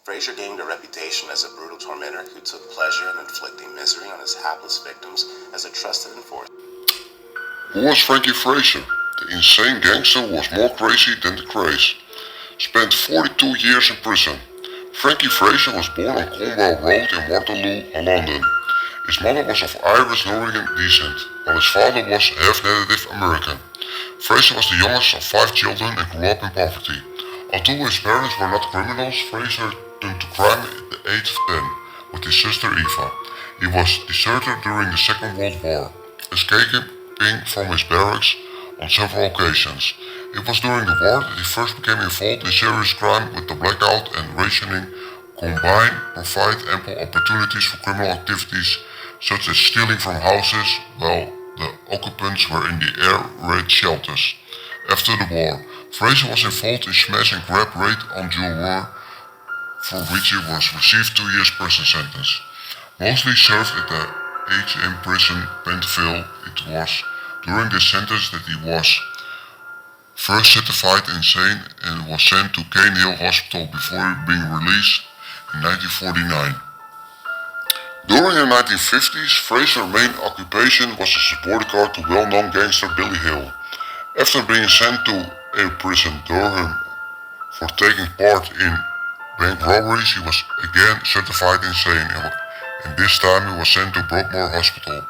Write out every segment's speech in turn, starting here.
Fraser gained a reputation as a brutal tormentor who took pleasure in inflicting misery on his hapless victims as a trusted enforcer. Who was Frankie Fraser? The insane gangster was more crazy than the Krays. Spent 42 years in prison. Frankie Fraser was born on Cromwell Road in Waterloo, London. His mother was of Irish Norwegian descent, while his father was half Native American. Fraser was the youngest of 5 children and grew up in poverty. Although his parents were not criminals, Fraser turned to crime at the age of 10 with his sister Eva. He was deserted during the Second World War, escaping from his barracks on several occasions. It was during the war that he first became involved in serious crime, with the blackout and rationing combined provide ample opportunities for criminal activities such as stealing from houses while the occupants were in the air raid shelters. After the war, Fraser was involved in smash and grab raid on jewelry, for which he was received 2 years prison sentence. Mostly served at the H.M. prison, Pentonville. It was during this sentence that he was first certified insane and was sent to Cane Hill Hospital before being released in 1949. During the 1950s, Fraser's main occupation was as a bodyguard to well-known gangster Billy Hill. After being sent to a prison Durham for taking part in bank robberies, he was again certified insane, and this time he was sent to Broadmoor Hospital.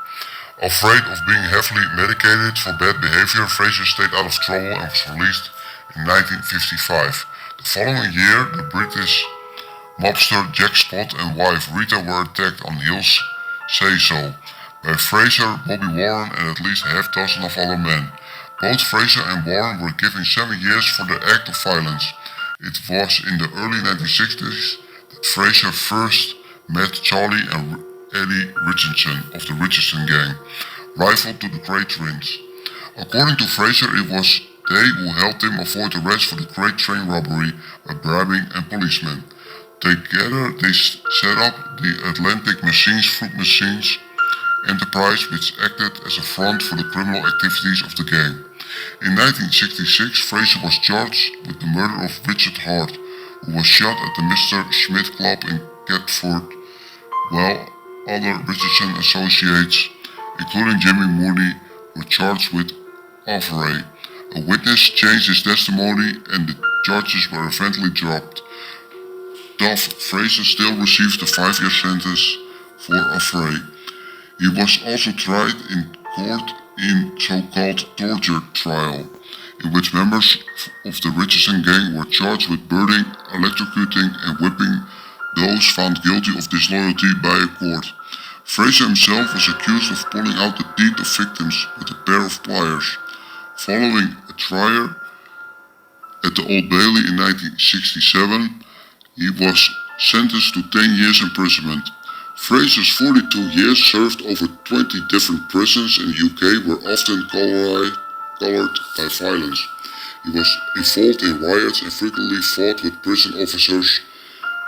Afraid of being heavily medicated for bad behavior, Fraser stayed out of trouble and was released in 1955. The following year, the British mobster Jack Spot and wife Rita were attacked on Hill's say-so by Fraser, Bobby Warren and at least half dozen of other men. Both Fraser and Warren were given 7 years for the act of violence. It was in the early 1960s that Fraser first met Charlie and Eddie Richardson of the Richardson gang, rival to the Kray twins. According to Fraser, it was they who helped him avoid arrest for the Kray train robbery by bribing a policeman. Together they set up the Atlantic Machines Fruit Machines enterprise, which acted as a front for the criminal activities of the gang. In 1966, Fraser was charged with the murder of Richard Hart, who was shot at the Mr. Schmidt Club in Catford, while other Richardson associates, including Jimmy Mooney, were charged with ovary. A witness changed his testimony and the charges were eventually dropped. Thus, Fraser still received a 5-year sentence for ovary. He was also tried in court in so-called torture trial, in which members of the Richardson gang were charged with burning, electrocuting and whipping those found guilty of disloyalty by a court. Fraser himself was accused of pulling out the teeth of victims with a pair of pliers. Following a trial at the Old Bailey in 1967, he was sentenced to 10 years imprisonment. Fraser's 42 years served over 20 different prisons in the UK were often colored by violence. He was involved in riots and frequently fought with prison officers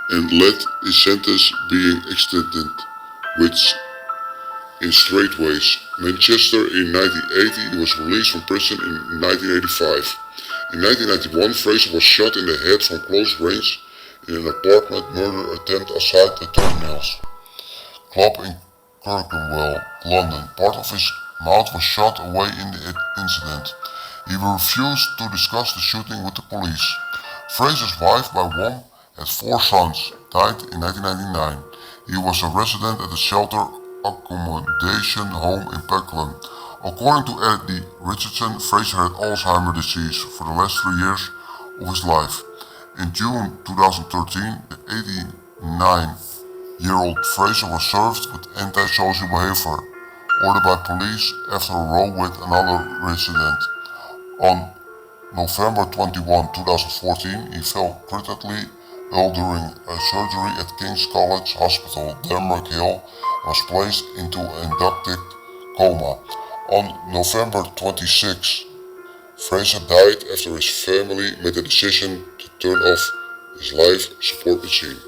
and led his sentence being extended, which in straightways. Manchester in 1980, he was released from prison in 1985. In 1991, Fraser was shot in the head from close range in an apartment murder attempt outside the Terminals Club in Clerkenwell, London. Part of his mouth was shot away in the incident. He refused to discuss the shooting with the police. Fraser's wife, by one, had 4 sons, died in 1999. He was a resident at the shelter accommodation home in Peckham. According to Eddie Richardson, Fraser had Alzheimer's disease for the last 3 years of his life. In June 2013, the 89-year-old Fraser was served with antisocial behavior ordered by police after a row with another resident. On November 21, 2014, he fell critically ill during a surgery at King's College Hospital, Denmark Hill, and was placed into an inductive coma. On November 26, Fraser died after his family made the decision to turn off his life support machine.